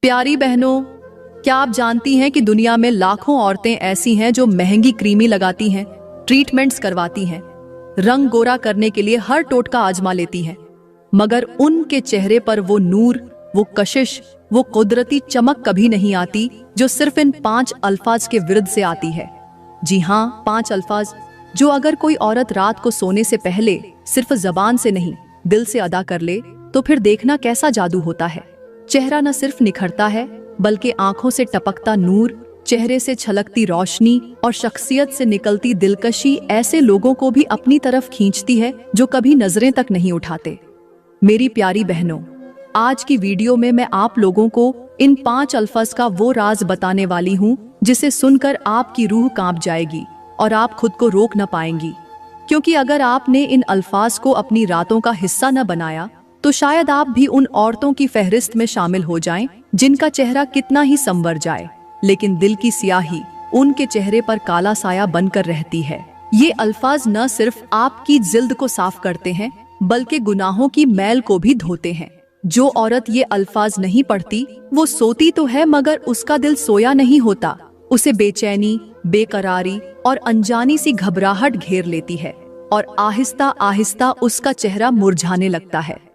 प्यारी बहनों, क्या आप जानती हैं कि दुनिया में लाखों औरतें ऐसी हैं जो महंगी क्रीमें लगाती हैं, ट्रीटमेंट्स करवाती हैं, रंग गोरा करने के लिए हर टोटका आजमा लेती हैं, मगर उनके चेहरे पर वो नूर, वो कशिश, वो कुदरती चमक कभी नहीं आती जो सिर्फ इन 5 अल्फाज के विरुद्ध से आती है। जी हाँ, 5 अल्फाज जो अगर कोई औरत रात को सोने से पहले सिर्फ जबान से नहीं दिल से अदा कर ले तो फिर देखना कैसा जादू होता है। चेहरा न सिर्फ निखरता है बल्कि आंखों से टपकता नूर, चेहरे से छलकती रोशनी और शख्सियत से निकलती दिलकशी ऐसे लोगों को भी अपनी तरफ खींचती है जो कभी नजरें तक नहीं उठाते। मेरी प्यारी बहनों, आज की वीडियो में मैं आप लोगों को इन 5 अल्फाज का वो राज बताने वाली हूँ जिसे सुनकर आपकी रूह कांप जाएगी और आप खुद को रोक न पाएंगी, क्योंकि अगर आपने इन अल्फाज को अपनी रातों का हिस्सा न बनाया तो शायद आप भी उन औरतों की फहरिस्त में शामिल हो जाएं जिनका चेहरा कितना ही संवर जाए लेकिन दिल की स्याही उनके चेहरे पर काला साया बनकर रहती है। ये अल्फाज न सिर्फ आपकी जिल्द को साफ करते हैं बल्कि गुनाहों की मैल को भी धोते हैं। जो औरत ये अल्फाज नहीं पढ़ती वो सोती तो है मगर उसका दिल सोया नहीं होता। उसे बेचैनी, बेकरारी और अनजानी सी घबराहट घेर लेती है और आहिस्ता आहिस्ता उसका चेहरा मुरझाने लगता है।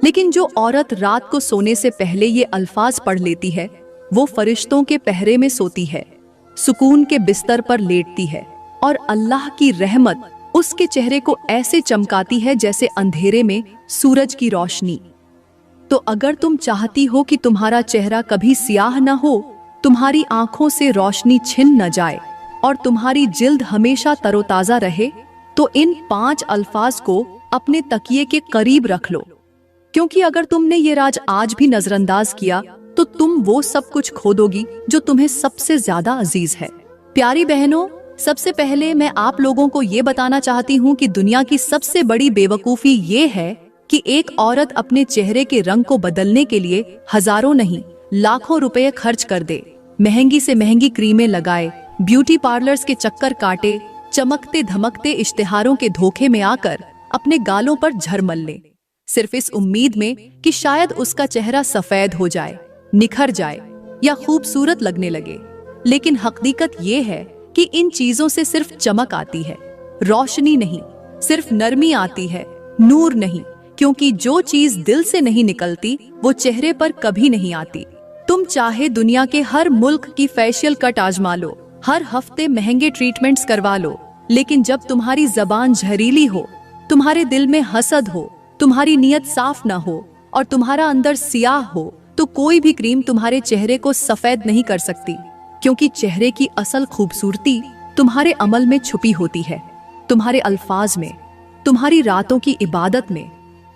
लेकिन जो औरत रात को सोने से पहले ये अल्फाज पढ़ लेती है वो फरिश्तों के पहरे में सोती है, सुकून के बिस्तर पर लेटती है और अल्लाह की रहमत उसके चेहरे को ऐसे चमकाती है जैसे अंधेरे में सूरज की रोशनी। तो अगर तुम चाहती हो कि तुम्हारा चेहरा कभी स्याह न हो, तुम्हारी आंखों से रोशनी छिन न जाए और तुम्हारी जिल्द हमेशा तरोताजा रहे, तो इन 5 अल्फाज को अपने तकिए के करीब रख लो, क्योंकि अगर तुमने ये राज आज भी नजरअंदाज किया तो तुम वो सब कुछ खो दोगी जो तुम्हें सबसे ज्यादा अजीज है। प्यारी बहनों, सबसे पहले मैं आप लोगों को ये बताना चाहती हूँ कि दुनिया की सबसे बड़ी बेवकूफी ये है कि एक औरत अपने चेहरे के रंग को बदलने के लिए हजारों नहीं लाखों रुपए खर्च कर दे, महंगी से महंगी क्रीमें लगाए, ब्यूटी पार्लर्स के चक्कर काटे, चमकते धमकते इश्तिहारों के धोखे में आकर अपने गालों पर झरमल ले, सिर्फ इस उम्मीद में कि शायद उसका चेहरा सफेद हो जाए, निखर जाए या खूबसूरत लगने लगे। लेकिन हकीकत ये है कि इन चीजों से सिर्फ चमक आती है, रोशनी नहीं, सिर्फ नरमी आती है, नूर नहीं, क्योंकि जो चीज दिल से नहीं निकलती वो चेहरे पर कभी नहीं आती। तुम चाहे दुनिया के हर मुल्क की फेशियल कट आजमा लो, हर हफ्ते महंगे ट्रीटमेंट्स करवा लो, लेकिन जब तुम्हारी जबान जहरीली हो, तुम्हारे दिल में हसद हो, तुम्हारी नीयत साफ ना हो और तुम्हारा अंदर सियाह हो, तो कोई भी क्रीम तुम्हारे चेहरे को सफेद नहीं कर सकती, क्योंकि चेहरे की असल खूबसूरती तुम्हारे अमल में छुपी होती है, तुम्हारे अल्फाज में, तुम्हारी रातों की इबादत में,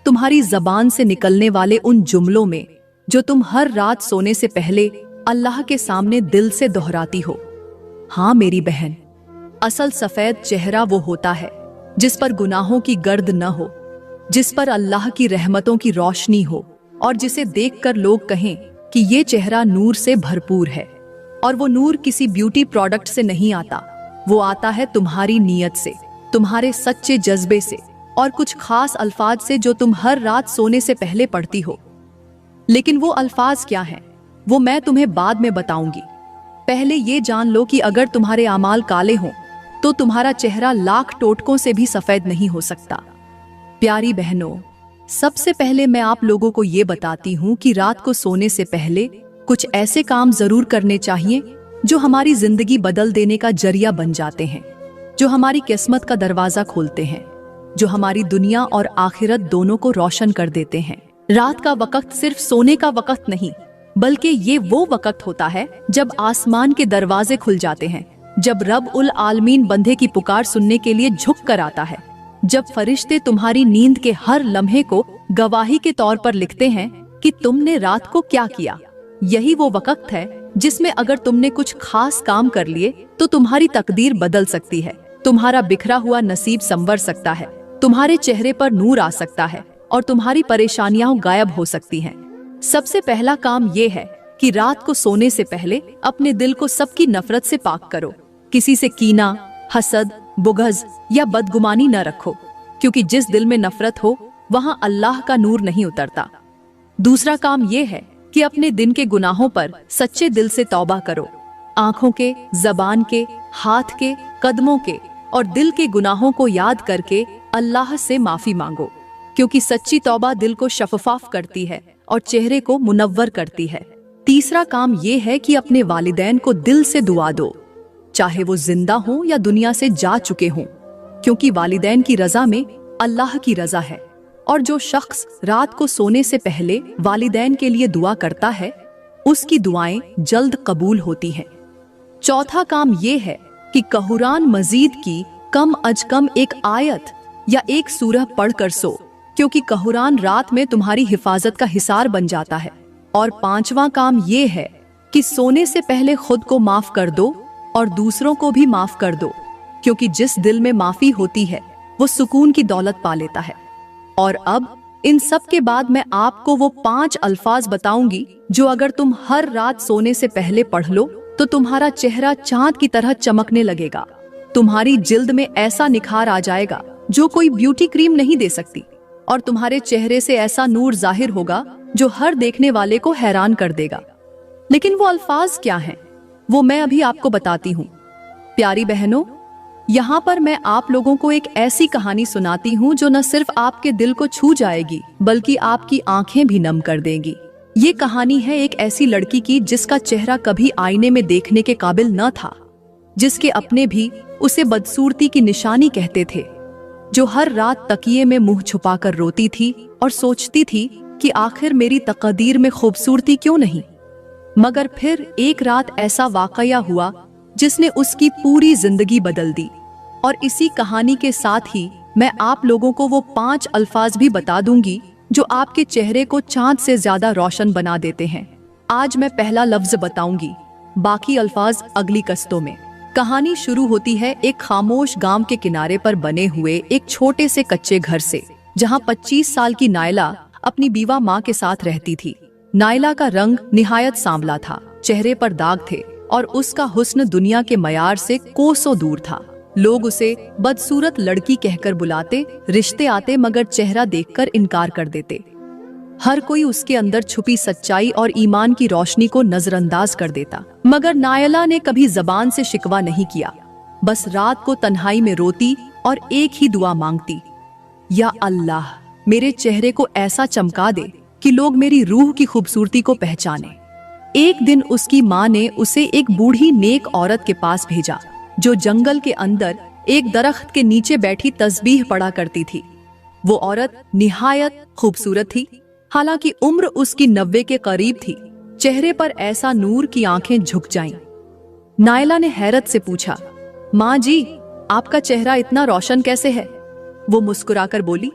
तुम्हारी जबान से निकलने वाले उन जुमलों में जो तुम हर रात सोने से पहले अल्लाह के सामने दिल से दोहराती हो। हाँ मेरी बहन, असल सफेद चेहरा वो होता है जिस पर गुनाहों की गर्द न हो, जिस पर अल्लाह की रहमतों की रोशनी हो और जिसे देखकर लोग कहें कि ये चेहरा नूर से भरपूर है। और वो नूर किसी ब्यूटी प्रोडक्ट से नहीं आता, वो आता है तुम्हारी नीयत से, तुम्हारे सच्चे जज्बे से और कुछ खास अल्फाज से जो तुम हर रात सोने से पहले पढ़ती हो। लेकिन वो अल्फाज क्या हैं, वो मैं तुम्हें बाद में बताऊंगी। पहले ये जान लो कि अगर तुम्हारे आमाल काले हों तो तुम्हारा चेहरा लाख टोटकों से भी सफेद नहीं हो सकता। प्यारी बहनों, सबसे पहले मैं आप लोगों को ये बताती हूँ कि रात को सोने से पहले कुछ ऐसे काम जरूर करने चाहिए जो हमारी जिंदगी बदल देने का जरिया बन जाते हैं, जो हमारी किस्मत का दरवाजा खोलते हैं, जो हमारी दुनिया और आखिरत दोनों को रोशन कर देते हैं। रात का वक्त सिर्फ सोने का वक्त नहीं, बल्कि ये वो वक्त होता है जब आसमान के दरवाजे खुल जाते हैं, जब रब उल आलमीन बंदे की पुकार सुनने के लिए झुक कर आता है, जब फरिश्ते तुम्हारी नींद के हर लम्हे को गवाही के तौर पर लिखते हैं कि तुमने रात को क्या किया। यही वो वक्त है जिसमें अगर तुमने कुछ खास काम कर लिए तो तुम्हारी तकदीर बदल सकती है, तुम्हारा बिखरा हुआ नसीब संवर सकता है, तुम्हारे चेहरे पर नूर आ सकता है और तुम्हारी परेशानियां गायब हो सकती हैं। सबसे पहला काम ये है कि रात को सोने से पहले अपने दिल को सबकी नफरत से पाक करो। किसी से कीना, हसद, बुग़्ज़ या बदगुमानी न रखो, क्योंकि जिस दिल में नफरत हो वहां अल्लाह का नूर नहीं उतरता। दूसरा काम ये है कि अपने दिन के गुनाहों पर सच्चे दिल से तौबा करो। आंखों के, जबान के, हाथ के, कदमों के और दिल के गुनाहों को याद करके अल्लाह से माफी मांगो, क्योंकि सच्ची तौबा दिल को शफाफ करती है और चेहरे को मुनव्वर करती है। तीसरा काम ये है कि अपने वालिदैन को दिल से दुआ दो, चाहे वो जिंदा हों या दुनिया से जा चुके हों, क्योंकि वालिदैन की रजा में अल्लाह की रजा है। और जो शख्स रात को सोने से पहले वालिदैन के लिए दुआ करता है, उसकी दुआएं जल्द कबूल होती हैं। चौथा काम ये है कि कुरान मजीद की कम अज कम एक आयत या एक सूरह पढ़कर सो, क्योंकि कुरान रात में तुम्हारी हिफाजत का हिसार बन जाता है। और पांचवा काम ये है कि सोने से पहले खुद को माफ कर दो और दूसरों को भी माफ कर दो, क्योंकि जिस दिल में माफी होती है वो सुकून की दौलत पा लेता है। और अब इन सब के बाद मैं आपको वो 5 अल्फाज बताऊंगी जो अगर तुम हर रात सोने से पहले पढ़ लो तो तुम्हारा चेहरा चांद की तरह चमकने लगेगा। तुम्हारी जिल्द में ऐसा निखार आ जाएगा जो कोई ब्यूटी क्रीम नहीं दे सकती, और तुम्हारे चेहरे से ऐसा नूर जाहिर होगा जो हर देखने वाले को हैरान कर देगा। लेकिन वो अल्फाज क्या हैं, वो मैं अभी आपको बताती हूँ। प्यारी बहनों, यहाँ पर मैं आप लोगों को एक ऐसी कहानी सुनाती हूँ जो न सिर्फ आपके दिल को छू जाएगी बल्कि आपकी आंखें भी नम कर देगी। ये कहानी है एक ऐसी लड़की की जिसका चेहरा कभी आईने में देखने के काबिल न था, जिसके अपने भी उसे बदसूरती की निशानी कहते थे, जो हर रात तकिए में मुंह छुपाकर रोती थी और सोचती थी कि आखिर मेरी तकदीर में खूबसूरती क्यों नहीं। मगर फिर एक रात ऐसा वाकया हुआ जिसने उसकी पूरी जिंदगी बदल दी। और इसी कहानी के साथ ही मैं आप लोगों को वो 5 अल्फाज भी बता दूंगी जो आपके चेहरे को चांद से ज्यादा रोशन बना देते हैं। आज मैं पहला लफ्ज बताऊंगी, बाकी अल्फाज अगली कस्तों में। कहानी शुरू होती है एक खामोश गांव के किनारे पर बने हुए एक छोटे से कच्चे घर से, जहां 25 साल की नायला अपनी बीवा माँ के साथ रहती थी। नायला का रंग निहायत सांवला था, चेहरे पर दाग थे और उसका हुस्न दुनिया के मयार से कोसों दूर था। लोग उसे बदसूरत लड़की कहकर बुलाते, रिश्ते आते मगर चेहरा देखकर इनकार कर देते। हर कोई उसके अंदर छुपी सच्चाई और ईमान की रोशनी को नजरअंदाज कर देता। मगर नायला ने कभी जबान से शिकवा नहीं किया, बस रात को तन्हाई में रोती और एक ही दुआ मांगती, या अल्लाह मेरे चेहरे को ऐसा चमका दे कि लोग मेरी रूह की खूबसूरती को पहचाने। एक दिन उसकी माँ ने उसे एक बूढ़ी नेक औरत के पास भेजा जो जंगल के अंदर एक दरख्त के नीचे बैठी तस्बीह पढ़ा करती थी। वो औरत निहायत खूबसूरत थी, हालांकि उम्र उसकी 90 के करीब थी। चेहरे पर ऐसा नूर की आंखें झुक जाईं। नायला ने हैरत से पूछा, माँ जी, आपका चेहरा इतना रोशन कैसे है? वो मुस्कुराकर बोली,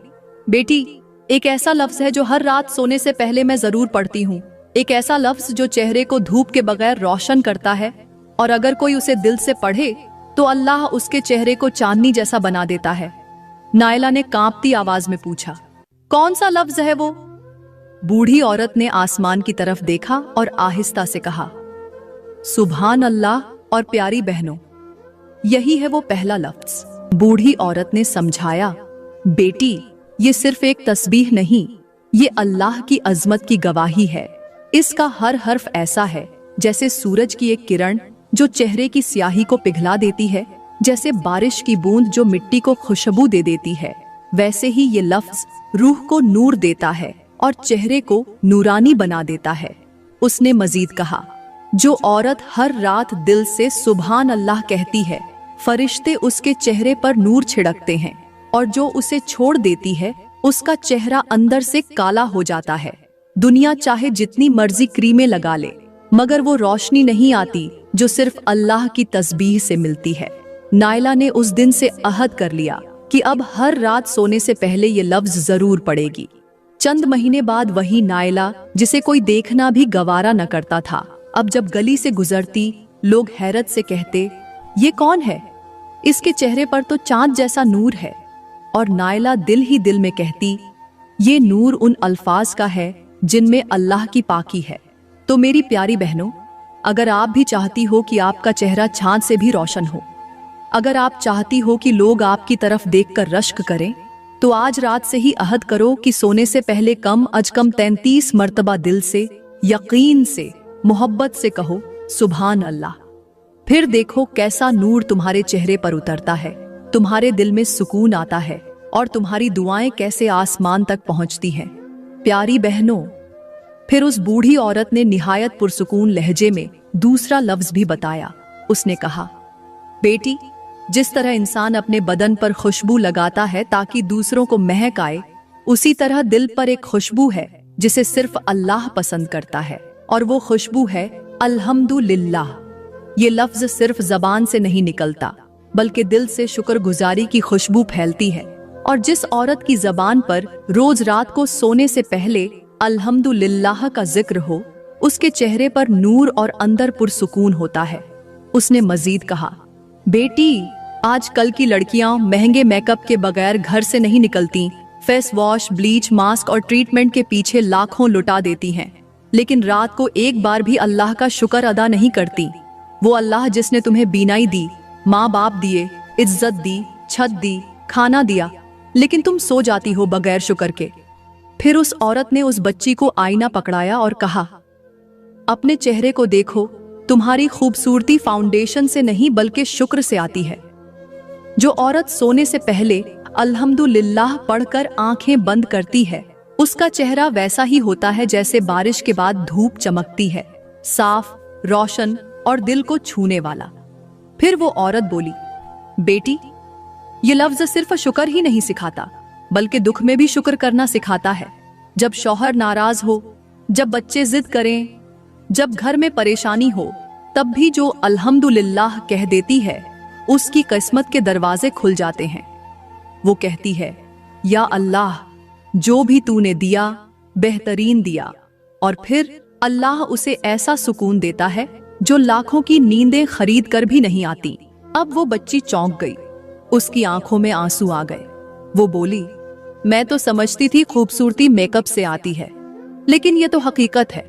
बेटी, एक ऐसा लफ्ज है जो हर रात सोने से पहले मैं जरूर पढ़ती हूँ। एक ऐसा लफ्ज जो चेहरे को धूप के बगैर रोशन करता है, और अगर कोई उसे दिल से पढ़े तो अल्लाह उसके चेहरे को चांदनी जैसा बना देता है। नायला ने कांपती आवाज में पूछा, कौन सा लफ्ज है वो? बूढ़ी औरत ने आसमान की तरफ देखा और आहिस्ता से कहा, सुभान अल्लाह। और प्यारी बहनों, यही है वो पहला लफ्ज। बूढ़ी औरत ने समझाया, बेटी, ये सिर्फ एक तस्बीह नहीं, ये अल्लाह की अजमत की गवाही है। इसका हर हर्फ ऐसा है जैसे सूरज की एक किरण जो चेहरे की स्याही को पिघला देती है, जैसे बारिश की बूंद जो मिट्टी को खुशबू दे देती है, वैसे ही ये लफ्ज रूह को नूर देता है और चेहरे को नूरानी बना देता है। उसने मजीद कहा, जो औरत हर रात दिल से सुभान अल्लाह कहती है, फरिश्ते उसके चेहरे पर नूर छिड़कते हैं, और जो उसे छोड़ देती है उसका चेहरा अंदर से काला हो जाता है। दुनिया चाहे जितनी मर्जी क्रीमें लगा ले, मगर वो रोशनी नहीं आती जो सिर्फ अल्लाह की तस्बीह से मिलती है। नायला ने उस दिन से अहद कर लिया कि अब हर रात सोने से पहले ये लफ्ज जरूर पढ़ेगी। चंद महीने बाद वही नायला, जिसे कोई देखना भी गवारा न करता था, अब जब गली से गुजरती लोग हैरत से कहते, ये कौन है? इसके चेहरे पर तो चांद जैसा नूर है। और नायला दिल ही दिल में कहती, ये नूर उन अल्फाज का है जिनमें अल्लाह की पाकी है। तो मेरी प्यारी बहनों, अगर आप भी चाहती हो कि आपका चेहरा चांद से भी रोशन हो, अगर आप चाहती हो कि लोग आपकी तरफ देखकर रश्क करें, तो आज रात से ही अहद करो कि सोने से पहले कम अज कम 33 मर्तबा दिल से यकीन से, मोहब्बत से कहो सुभान अल्लाह। फिर देखो कैसा नूर तुम्हारे चेहरे पर उतरता है, तुम्हारे दिल में सुकून आता है और तुम्हारी दुआएं कैसे आसमान तक पहुंचती हैं। प्यारी बहनों, फिर उस बूढ़ी औरत ने निहायत पुरसुकून लहजे में दूसरा लफ्ज भी बताया। उसने कहा, बेटी, जिस तरह इंसान अपने बदन पर खुशबू लगाता है ताकि दूसरों को महक आए, उसी तरह दिल पर एक खुशबू है जिसे सिर्फ अल्लाह पसंद करता है, और वो खुशबू है अल्हम्दुलिल्लाह। ये लफ्ज सिर्फ जबान से नहीं निकलता, बल्कि दिल से शुक्रगुजारी की खुशबू फैलती है। और जिस औरत की जबान पर रोज रात को सोने से पहले अल्हम्दुलिल्लाह का जिक्र हो, उसके चेहरे पर नूर और अंदर पुरसुकून होता है। उसने मजीद कहा, बेटी, आज कल की लड़कियां महंगे मेकअप के बगैर घर से नहीं निकलती, फेस वॉश, ब्लीच, मास्क और ट्रीटमेंट के पीछे लाखों लुटा देती हैं, लेकिन रात को एक बार भी अल्लाह का शुक्र अदा नहीं करती। वो अल्लाह जिसने तुम्हें बीनाई दी, माँ बाप दिए, इज्जत दी, छत दी, खाना दिया, लेकिन तुम सो जाती हो बगैर शुक्र के। फिर उस औरत ने उस बच्ची को आईना पकड़ाया और कहा, अपने चेहरे को देखो, तुम्हारी खूबसूरती फाउंडेशन से नहीं बल्कि शुक्र से आती है। जो औरत सोने से पहले अल्हम्दुलिल्लाह पढ़कर आंखें बंद करती है, उसका चेहरा वैसा ही होता है जैसे बारिश के बाद धूप चमकती है, साफ, रोशन और दिल को छूने वाला। फिर वो औरत बोली, बेटी, ये लफ्ज सिर्फ शुक्र ही नहीं सिखाता, बल्कि दुख में भी शुक्र करना सिखाता है। जब शौहर नाराज हो, जब बच्चे जिद करें, जब घर में परेशानी हो, तब भी जो अल्हम्दुलिल्लाह कह देती है, उसकी किस्मत के दरवाजे खुल जाते हैं। वो कहती है, या अल्लाह, जो भी तूने दिया बेहतरीन दिया। और फिर अल्लाह उसे ऐसा सुकून देता है जो लाखों की नींदें खरीद कर भी नहीं आती। अब वो बच्ची चौंक गई, उसकी आंखों में आंसू आ गए। वो बोली, मैं तो समझती थी खूबसूरती मेकअप से आती है, लेकिन ये तो हकीकत है।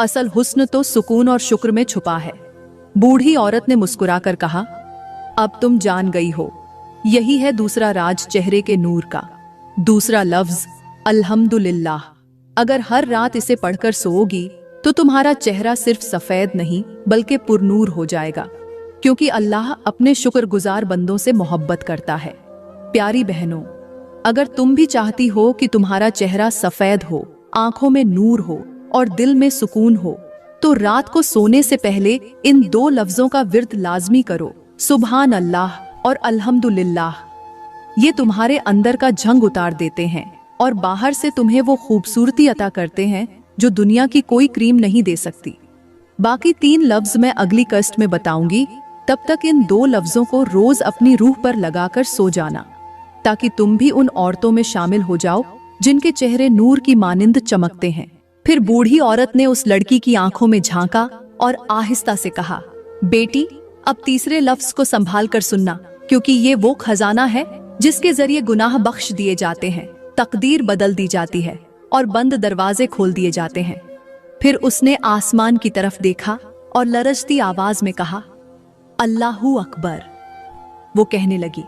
असल हुस्न तो सुकून और शुक्र में छुपा है। बूढ़ी औरत ने मुस्कुराकर कहा, अब तुम जान गई हो, यही है दूसरा राज चेहरे के नूर का, दूसरा लफ्ज अल्हम्दुलिल्लाह। अगर हर रात इसे पढ़कर सोओगी तो तुम्हारा चेहरा सिर्फ सफेद नहीं बल्कि पुरनूर हो जाएगा, क्योंकि अल्लाह अपने शुक्रगुजार बंदों से मोहब्बत करता है। प्यारी बहनों, अगर तुम भी चाहती हो कि तुम्हारा चेहरा सफेद हो, आंखों में नूर हो और दिल में सुकून हो, तो रात को सोने से पहले इन दो लफ्जों का विर्द लाजमी करो, सुभान अल्लाह और अल्हम्दुलिल्लाह। ये तुम्हारे अंदर का झंग उतार देते हैं और बाहर से तुम्हें वो खूबसूरती अता करते हैं जो दुनिया की कोई क्रीम नहीं दे सकती। बाकी 3 लफ्ज मैं अगली कस्ट में बताऊंगी। तब तक इन 2 लफ्जों को रोज अपनी रूह पर लगाकर सो जाना, ताकि तुम भी उन औरतों में शामिल हो जाओ जिनके चेहरे नूर की मानिंद चमकते हैं। फिर बूढ़ी औरत ने उस लड़की की आंखों में झांका और आहिस्ता से कहा, बेटी, अब तीसरे लफ्ज को संभाल कर सुनना, क्योंकि ये वो खजाना है जिसके जरिए गुनाह बख्श दिए जाते हैं, तकदीर बदल दी जाती है और बंद दरवाजे खोल दिए जाते हैं। फिर उसने आसमान की तरफ देखा और लरजती आवाज में कहा, अल्लाहू अकबर। वो कहने लगी,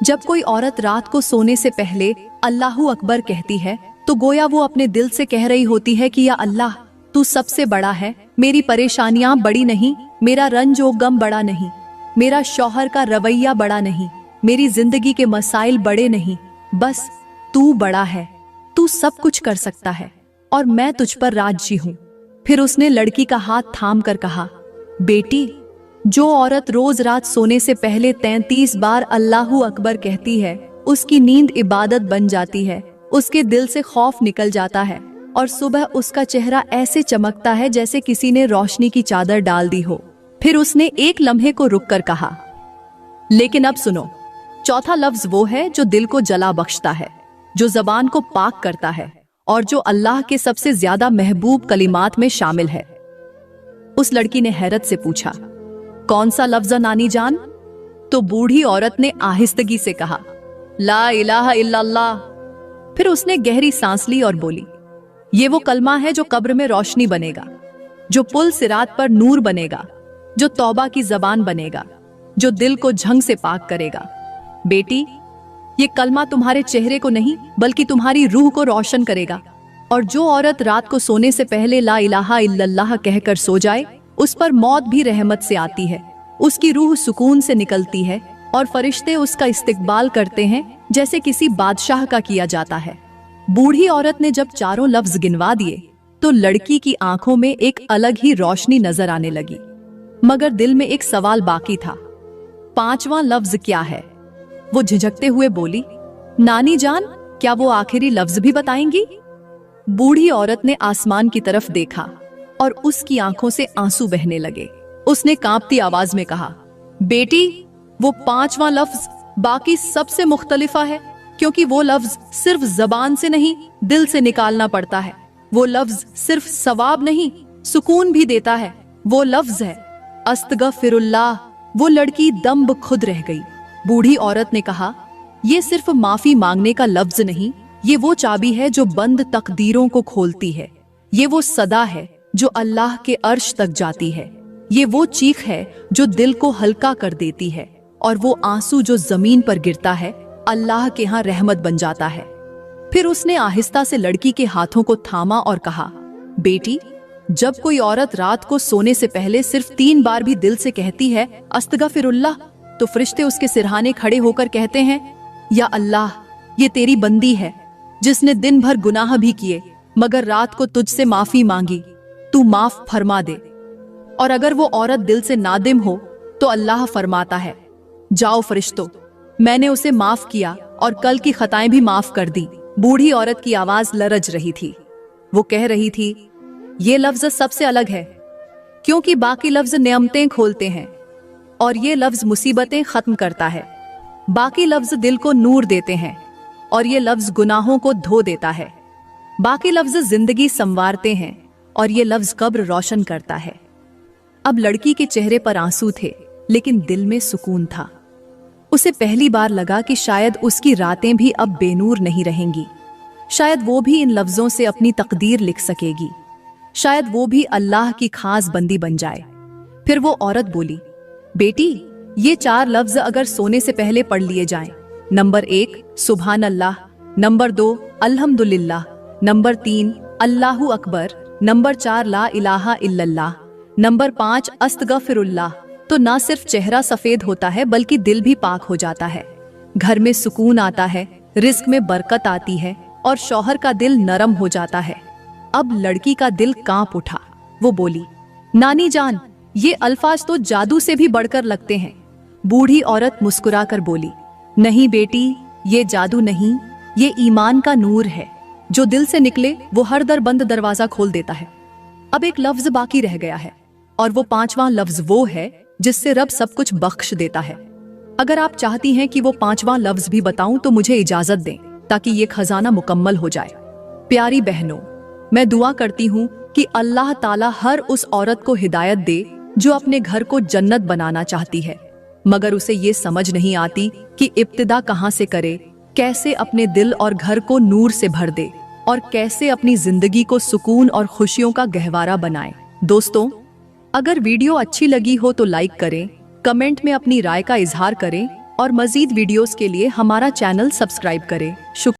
जब कोई औरत रात को सोने से पहले अल्लाहू अकबर कहती है तो गोया वो अपने दिल से कह रही होती है कि या अल्लाह, तू सबसे बड़ा है, मेरी परेशानियां बड़ी नहीं, मेरा रंज और गम बड़ा नहीं, मेरा शौहर का रवैया बड़ा नहीं, मेरी जिंदगी के मसाइल बड़े नहीं, बस तू बड़ा है, तू सब कुछ कर सकता है और मैं तुझ पर राजी हूं। फिर उसने लड़की का हाथ थाम कर कहा, बेटी, जो औरत रोज रात सोने से पहले 33 बार अल्लाहू अकबर कहती है, उसकी नींद इबादत बन जाती है, उसके दिल से खौफ निकल जाता है और सुबह उसका चेहरा ऐसे चमकता है जैसे किसी ने रोशनी की चादर डाल दी हो। फिर उसने एक लम्हे को रुक कर कहा, लेकिन अब सुनो, चौथा लफ्ज वो है जो दिल को जला बख्शता है, जो जबान को पाक करता है और जो अल्लाह के सबसे ज्यादा महबूब कलिमात में शामिल है। उस लड़की ने हैरत से पूछा, कौन सा लफ्ज नानी जान? तो बूढ़ी औरत ने आहिस्तगी से कहा, ला इलाहा इल्लल्लाह। फिर उसने गहरी सांस ली और बोली, ये वो कलमा है जो कब्र में रोशनी बनेगा, जो पुल सिरात पर नूर बनेगा, जो तौबा की जबान बनेगा, जो दिल को झंग से पाक करेगा। बेटी, ये कलमा तुम्हारे चेहरे को नहीं बल्कि तुम्हारी रूह को रोशन करेगा। और जो औरत रात को सोने से पहले ला इलाहा इल्लल्लाह कहकर सो जाए, उस पर मौत भी रहमत से आती है, उसकी रूह सुकून से निकलती है और फरिश्ते उसका इस्तकबाल करते हैं जैसे किसी बादशाह का किया जाता है। बूढ़ी औरत ने जब चारों लफ्ज गिनवा दिए तो लड़की की आंखों में एक अलग ही रोशनी नजर आने लगी, मगर दिल में एक सवाल बाकी था। 5वां लफ्ज क्या है? वो झिझकते हुए बोली, नानी जान, क्या वो आखिरी लफ्ज भी बताएंगी? बूढ़ी औरत ने आसमान की तरफ देखा और उसकी आंखों से आंसू बहने लगे। उसने कांपती आवाज में कहा, बेटी, वो 5वां लफ्ज बाकी सबसे मुख्तलिफा है, क्योंकि वो लफ्ज सिर्फ जबान से नहीं, दिल से निकालना पड़ता है। वो लफ्ज सिर्फ सवाब नहीं, सुकून भी देता है। वो लफ्ज है अस्तगफिरुल्लाह। वो लड़की दम खुद रह गई। बूढ़ी औरत ने कहा, ये सिर्फ माफी मांगने का लफ्ज नहीं, ये वो चाबी है जो बंद तकदीरों को खोलती है। ये वो सदा है जो अल्लाह के अर्श तक जाती है। ये वो चीख है जो दिल को हल्का कर देती है, और वो आंसू जो जमीन पर गिरता है अल्लाह के यहाँ रहमत बन जाता है। फिर उसने आहिस्ता से लड़की के हाथों को थामा और कहा, बेटी, जब कोई औरत रात को सोने से पहले सिर्फ 3 बार भी दिल से कहती है अस्तगफिरुल्लाह, तो फरिश्ते उसके सिरहाने खड़े होकर कहते हैं, या अल्लाह, ये तेरी बंदी है जिसने दिन भर गुनाह भी किए मगर रात को तुझसे माफी मांगी, तू माफ फरमा दे। और अगर वो औरत दिल से नादिम हो तो अल्लाह फरमाता है, जाओ फरिश्तों, मैंने उसे माफ किया और कल की खताएं भी माफ कर दी। बूढ़ी औरत की आवाज लरज रही थी। वो कह रही थी, ये लफ्ज सबसे अलग है, क्योंकि बाकी लफ्ज नेमतें खोलते हैं और ये लफ्ज मुसीबतें खत्म करता है। बाकी लफ्ज दिल को नूर देते हैं और ये लफ्ज गुनाहों को धो देता है। बाकी लफ्ज जिंदगी संवारते हैं और ये लफ्ज कब्र रोशन करता है। अब लड़की के चेहरे पर आंसू थे, लेकिन दिल में सुकून था। उसे पहली बार लगा कि शायद उसकी रातें भी अब बेनूर नहीं रहेंगी। शायद वो भी इन लफ्जों से अपनी तकदीर लिख सकेगी। शायद वो भी अल्लाह की खास बंदी बन जाए। फिर वो औरत बोली, बेटी, ये 4 लफ्ज अगर सोने से पहले पढ़ लिए जाएं, नंबर 1 सुभान अल्लाह, नंबर 2 अल्हम्दुलिल्लाह, नंबर 3 अल्लाहु अकबर, नंबर 4 ला इलाहा इल्लल्लाह, नंबर 5 अस्तगफिरुल्लाह, तो ना सिर्फ चेहरा सफेद होता है बल्कि दिल भी पाक हो जाता है। घर में सुकून आता है, रिस्क में बरकत आती है और शौहर का दिल नरम हो जाता है। अब लड़की का दिल कांप उठा। वो बोली, नानी जान, ये अल्फाज तो जादू से भी बढ़कर लगते हैं। बूढ़ी औरत मुस्कुराकर बोली, नहीं बेटी, ये जादू नहीं, ये ईमान का नूर है। जो दिल से निकले वो हर दर बंद दरवाजा खोल देता है। अब एक लफ्ज बाकी रह गया है, और वो 5वां लफ्ज वो है जिससे रब सब कुछ बख्श देता है। अगर आप चाहती हैं कि वो 5वां लफ्ज भी बताऊं तो मुझे इजाजत दें, ताकि ये खजाना मुकम्मल हो जाए। प्यारी बहनों, मैं दुआ करती हूँ कि अल्लाह ताला हर उस औरत को हिदायत दे जो अपने घर को जन्नत बनाना चाहती है, मगर उसे ये समझ नहीं आती कि इब्तिदा कहाँ से करे, कैसे अपने दिल और घर को नूर से भर दे और कैसे अपनी जिंदगी को सुकून और खुशियों का गहवारा बनाए। दोस्तों, अगर वीडियो अच्छी लगी हो तो लाइक करें, कमेंट में अपनी राय का इजहार करें और मजीद वीडियोस के लिए हमारा चैनल सब्सक्राइब करें। शुक्रिया।